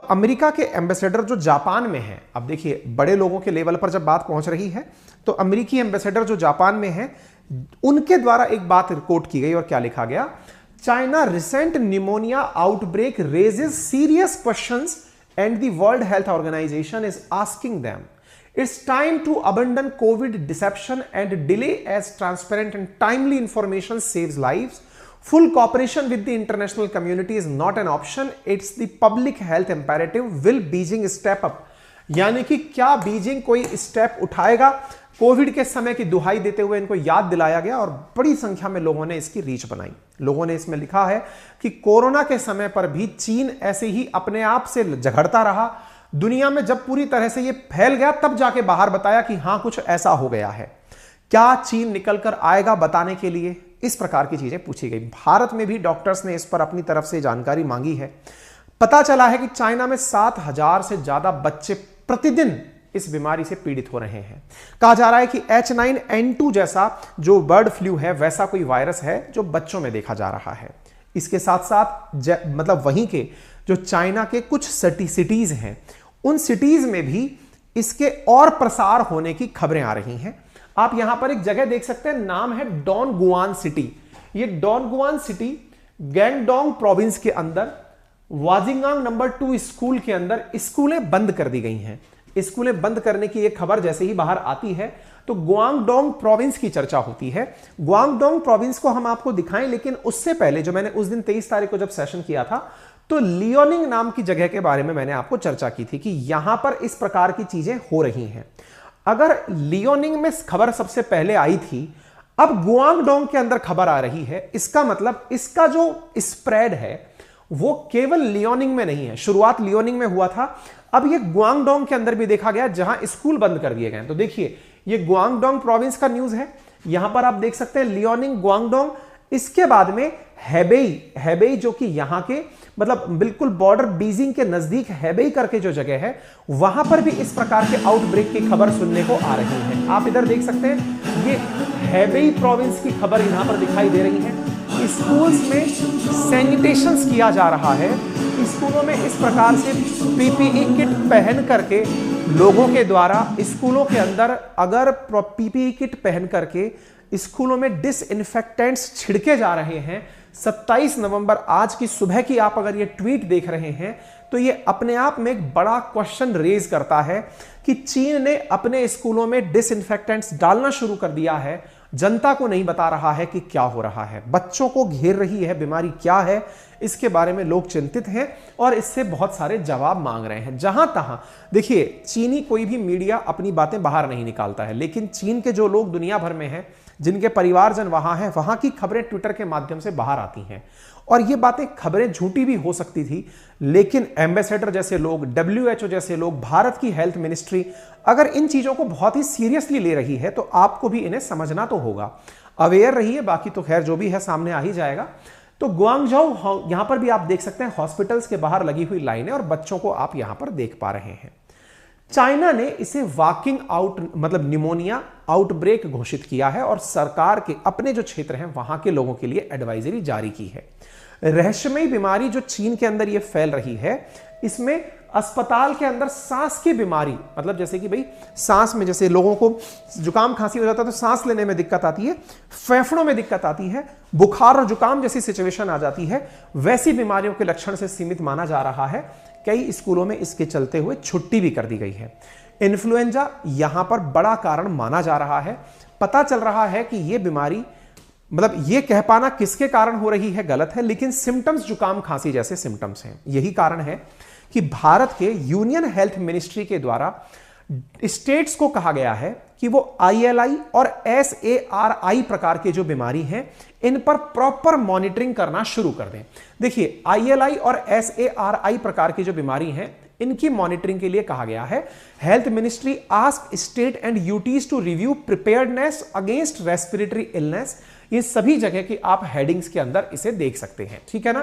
America के ambassador जो Japan में हैं, अब देखिए बड़े लोगों के लेवल पर जब बात पहुंच रही है तो अमेरिकी एम्बेसडर जो जापान में है उनके द्वारा एक बात रिपोर्ट की गई और क्या लिखा गया, China recent pneumonia outbreak raises serious questions and the World Health Organization is asking them it's time to abandon COVID deception and delay as transparent and timely information saves lives. Full cooperation with the international community is not an option. It's the public health imperative. Will Beijing step up? यानी कि क्या Beijing कोई step उठाएगा? Covid के समय की दुहाई देते हुए इनको याद दिलाया गया और बड़ी संख्या में लोगों ने इसकी रीच बनाई। लोगों ने इसमें लिखा है कि कोरोना के समय पर भी चीन ऐसे ही अपने आप से झगड़ता रहा, दुनिया में जब पूरी तरह से ये फैल गया तब जाके बाहर बताया कि हां कुछ ऐसा हो गया है। क्या चीन निकलकर आएगा बताने के लिए? इस प्रकार की चीजें पूछी गई। भारत में भी डॉक्टर्स ने इस पर अपनी तरफ से जानकारी मांगी है। पता चला है कि चाइना में 7,000 से ज्यादा बच्चे प्रतिदिन इस बीमारी से पीड़ित हो रहे हैं। कहा जा रहा है कि H9N2 जैसा जो बर्ड फ्लू है वैसा कोई वायरस है जो बच्चों में देखा जा रहा है। इसके साथ साथ मतलब वहीं के जो चाइना के कुछ सिटीज हैं उन सिटीज में भी इसके और प्रसार होने की खबरें आ रही हैं। आप यहां पर एक जगह देख सकते हैं, नाम है डोनगुआन सिटी। ये डोनगुआन सिटी गैंगडोंग प्रोविंस के अंदर वाजिंगांग नंबर 2 स्कूल के अंदर स्कूलें बंद कर दी गई हैं। स्कूलें बंद करने की एक खबर जैसे ही बाहर आती है तो ग्वांगडोंग प्रोविंस की चर्चा होती है। ग्वांगडोंग प्रोविंस को हम आपको दिखाएं, लेकिन उससे पहले जो मैंने उस दिन 23 तारीख को जब सेशन किया था तो लियोनिंग नाम की जगह के बारे में मैंने आपको चर्चा की थी कि यहां पर इस प्रकार की चीजें हो रही हैं। अगर लियोनिंग में खबर सबसे पहले आई थी, अब गुआंगडोंग के अंदर खबर आ रही है, इसका मतलब इसका जो स्प्रेड है वो केवल लियोनिंग में नहीं है। शुरुआत लियोनिंग में हुआ था, अब ये गुआंगडोंग के अंदर भी देखा गया जहां स्कूल बंद कर दिए गए। तो देखिए ये गुआंगडोंग प्रोविंस का न्यूज है, यहां पर आप देख सकते हैं लियोनिंग, गुआंगडोंग। इसके बाद में हेबेई जो कि यहां के मतलब बिल्कुल बॉर्डर बीजिंग के नजदीक हेबेई करके जो जगह है वहां पर भी इस प्रकार के आउटब्रेक की खबर सुनने को आ रही है। आप इधर देख सकते हैं ये हेबेई प्रोविंस की खबर यहां पर दिखाई दे रही है। स्कूल्स में सैनिटेशंस किया जा रहा है। स्कूलों में इस प्रकार से पीपीई किट पहन करके लोगों के द्वारा स्कूलों के अंदर अगर पीपीई किट पहन करके स्कूलों में डिसइंफेक्टेंट्स छिड़के जा रहे हैं। 27 नवंबर आज की सुबह की आप अगर ये ट्वीट देख रहे हैं तो ये अपने आप में एक बड़ा क्वेश्चन रेज करता है कि चीन ने अपने स्कूलों में डिसइंफेक्टेंट्स डालना शुरू कर दिया है, जनता को नहीं बता रहा है कि क्या हो रहा है, बच्चों को घेर रही है बीमारी क्या है, इसके बारे में लोग चिंतित हैं और इससे बहुत सारे जवाब मांग रहे हैं। जहां तहां देखिए चीनी कोई भी मीडिया अपनी बातें बाहर नहीं निकालता है, लेकिन चीन के जो लोग दुनिया भर में हैं, जिनके परिवारजन वहां हैं, वहां की खबरें ट्विटर के माध्यम से बाहर आती हैं और ये बातें खबरें झूठी भी हो सकती थी, लेकिन एम्बेसडर जैसे लोग, WHO जैसे लोग, भारत की हेल्थ मिनिस्ट्री अगर इन चीजों को बहुत ही सीरियसली ले रही है तो आपको भी इन्हें समझना तो होगा। अवेयर रहिए, बाकी तो खैर जो भी है सामने आ ही जाएगा। तो ग्वांगझोउ यहां पर भी आप देख सकते हैं हॉस्पिटल्स के बाहर लगी हुई लाइनें और बच्चों को आप यहां पर देख पा रहे हैं। चाइना ने इसे वॉकिंग आउट मतलब निमोनिया आउटब्रेक घोषित किया है और सरकार के अपने जो क्षेत्र हैं वहां के लोगों के लिए एडवाइजरी जारी की है। रहस्यमयी बीमारी जो चीन के अंदर ये फैल रही है, इसमें अस्पताल के अंदर सांस की बीमारी मतलब जैसे कि भाई सांस में जैसे लोगों को जुकाम खांसी हो जाता है तो सांस लेने में दिक्कत आती है, फेफड़ों में दिक्कत आती है, बुखार और जुकाम जैसी सिचुएशन आ जाती है, वैसी बीमारियों के लक्षण से सीमित माना जा रहा है। कई स्कूलों में इसके चलते हुए छुट्टी भी कर दी गई है। इन्फ्लुएंजा यहां पर बड़ा कारण माना जा रहा है। पता चल रहा है कि यह बीमारी मतलब यह कह पाना किसके कारण हो रही है गलत है, लेकिन सिम्टम्स जुकाम खांसी जैसे सिम्टम्स हैं। यही कारण है कि भारत के यूनियन हेल्थ मिनिस्ट्री के द्वारा स्टेट्स को कहा गया है कि वो ILI और SARI प्रकार के जो बीमारी हैं इन पर प्रॉपर मॉनिटरिंग करना शुरू कर दें। देखिए ILI और SARI प्रकार की जो बीमारी हैं इनकी मॉनिटरिंग के लिए कहा गया है। Health ministry ask state and UTs to review preparedness against respiratory illness. ये सभी जगह की आप हेडिंग्स के अंदर इसे देख सकते हैं, ठीक है ना।